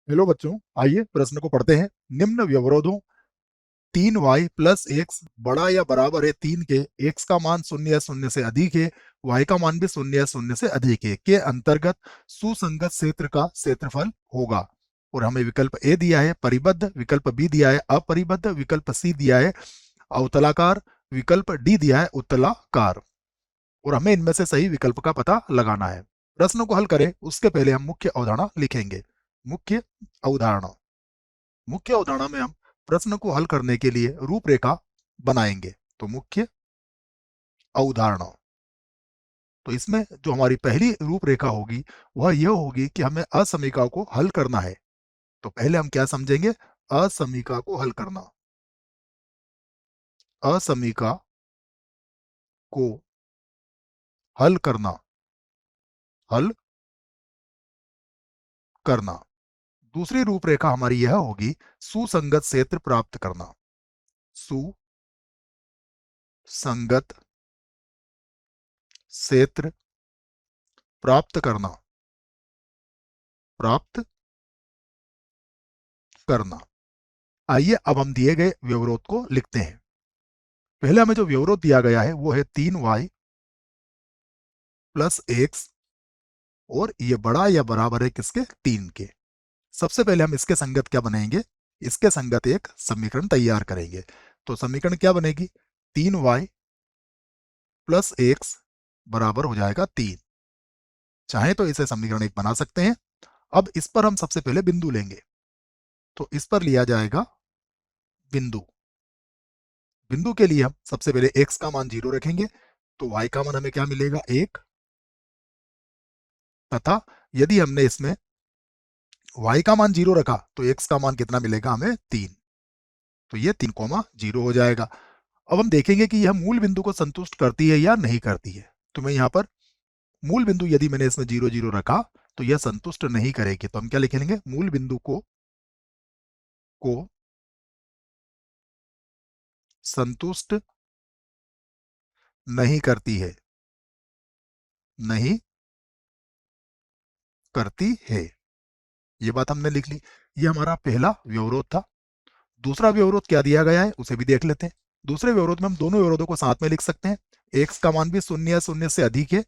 Hello बच्चों, आइए प्रश्न को पढ़ते हैं। निम्न व्यवरोधों 3y प्लस एक्स बड़ा या बराबर है 3 के, x का मान 0 या 0 से अधिक है, y का मान भी 0 या 0 से अधिक है के अंतर्गत सुसंगत क्षेत्र का क्षेत्रफल होगा। और हमें विकल्प ए दिया है परिबद्ध, विकल्प बी दिया है अपरिबद्ध, विकल्प सी दिया है अवतलाकार, विकल्प डी दिया है उत्तलाकार। और हमें इनमें से सही विकल्प का पता लगाना है। प्रश्न को हल करें उसके पहले हम मुख्य अवधारणा लिखेंगे। मुख्य अवधारणा मुख्य अवधारणा में हम प्रश्न को हल करने के लिए रूपरेखा बनाएंगे। तो मुख्य अवधारणा, तो इसमें जो हमारी पहली रूपरेखा होगी वह यह होगी कि हमें असमीका को हल करना है। तो पहले हम क्या समझेंगे? असमीका को हल करना। असमीका को हल करना, हल करना। दूसरी रूपरेखा हमारी यह होगी सुसंगत क्षेत्र प्राप्त करना। सुसंगत क्षेत्र प्राप्त करना, प्राप्त करना। आइए अब हम दिए गए व्यवरोध को लिखते हैं। पहले हमें जो व्यवरोध दिया गया है वो है 3y प्लस एक्स, और ये बड़ा या बराबर है किसके? 3 के। सबसे पहले हम इसके संगत क्या बनाएंगे? इसके संगत एक समीकरण तैयार करेंगे। तो समीकरण क्या बनेगी? 3y प्लस एक्स बराबर हो जाएगा 3। चाहे तो इसे समीकरण एक बना सकते हैं। अब इस पर हम सबसे पहले बिंदु लेंगे। तो इस पर लिया जाएगा बिंदु। बिंदु के लिए हम सबसे पहले x का मान 0 रखेंगे, तो y का मान हमें क्या मिलेगा? 1। तथा यदि हमने इसमें y का मान 0 रखा तो x का मान कितना मिलेगा? हमें 3। तो ये 3,0 हो जाएगा। अब हम देखेंगे कि यह मूल बिंदु को संतुष्ट करती है या नहीं करती है। तो मैं यहाँ पर मूल बिंदु यदि मैंने इसमें 0 0 रखा तो यह संतुष्ट नहीं करेगी। तो हम क्या लिखेंगे? मूल बिंदु को संतुष्ट नहीं करती है, नहीं करती है। ये बात हमने लिख ली। ये हमारा पहला व्यवरोध था। दूसरा व्यवरोध क्या दिया गया है उसे भी देख लेते हैं। दूसरे व्यवरोध में हम दोनों व्यवरोधों को साथ में लिख सकते हैं। एक्स का मान भी 0 या 0 से अधिक है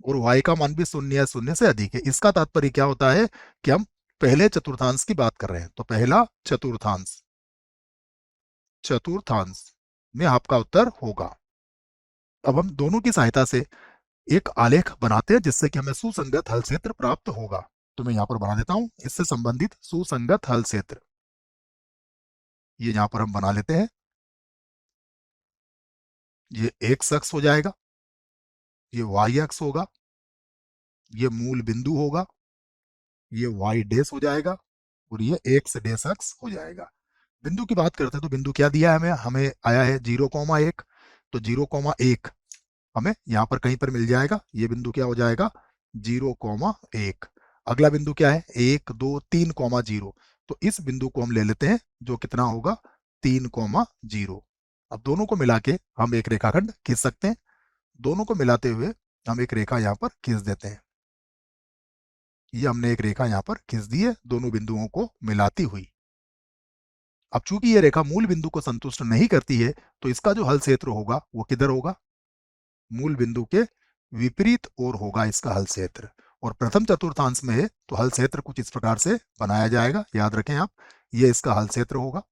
और y का मान भी 0 या 0 से अधिक है। इसका तात्पर्य क्या होता है कि हम पहले चतुर्थांश की बात कर रहे हैं। तो पहला चतुर्थांश, चतुर्थांश में आपका उत्तर होगा। अब हम दोनों की सहायता से एक आलेख बनाते हैं जिससे कि हमें सुसंगत हल क्षेत्र प्राप्त होगा। तो मैं यहां पर बना देता हूं इससे संबंधित सुसंगत हल क्षेत्र। ये यहां पर हम बना लेते हैं। ये एक्स अक्ष हो जाएगा, ये वाई अक्ष होगा, ये मूल बिंदु होगा, ये वाई डैश हो जाएगा और ये एक्स डैश अक्ष हो जाएगा। बिंदु की बात करते हैं तो बिंदु क्या दिया है हमें? हमें आया है 0,1। तो 0,1 हमें यहाँ पर कहीं पर मिल जाएगा। ये बिंदु क्या हो जाएगा? 0,1। अगला बिंदु क्या है? 1 2 3,0। तो इस बिंदु को हम ले लेते हैं जो कितना होगा? 3,0। अब दोनों को मिला के हम एक रेखाखंड खींच सकते हैं। दोनों को मिलाते हुए हम एक रेखा यहाँ पर खींच देते हैं। ये हमने एक रेखा यहाँ पर खींच दी है दोनों बिंदुओं को मिलाती हुई। अब चूंकि ये रेखा मूल बिंदु को संतुष्ट नहीं करती है तो इसका जो हल क्षेत्र होगा वो किधर होगा? मूल बिंदु के विपरीत ओर होगा इसका हल क्षेत्र। और प्रथम चतुर्थांश में है तो हल क्षेत्र कुछ इस प्रकार से बनाया जाएगा। याद रखें आप, ये इसका हल क्षेत्र होगा।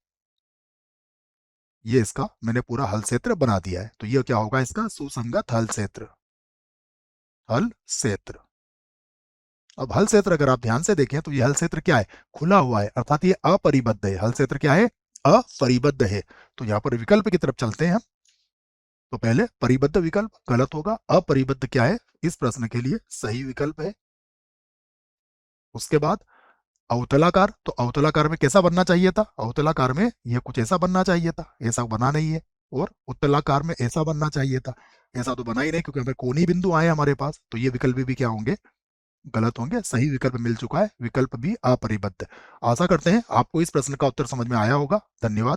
ये इसका मैंने पूरा हल क्षेत्र बना दिया है। तो ये क्या होगा? इसका सुसंगत हल क्षेत्र। हल क्षेत्र। अब हल क्षेत्र अगर आप ध्यान से देखें तो ये हल क्षेत्र क्या है? खुला हुआ है, अर्थात ये अपरिबद्ध है। हल क्षेत्र क्या है? अपरिबद्ध है। तो यहाँ पर विकल्प की तरफ चलते हैं हम। तो पहले परिबद्ध विकल्प गलत होगा, अपरिबद्ध क्या है इस प्रश्न के लिए सही विकल्प है। उसके बाद अवतलाकार, तो अवतलाकार में कैसा बनना चाहिए था? अवतलाकार में यह कुछ ऐसा बनना चाहिए था, ऐसा बना नहीं है। और उत्तलाकार में ऐसा बनना चाहिए था, ऐसा तो बना ही नहीं क्योंकि हमें कोनी बिंदु आए हमारे पास। तो ये विकल्प भी क्या होंगे? गलत होंगे। सही विकल्प मिल चुका है, विकल्प भी अपरिबद्ध। आशा करते हैं आपको इस प्रश्न का उत्तर समझ में आया होगा। धन्यवाद।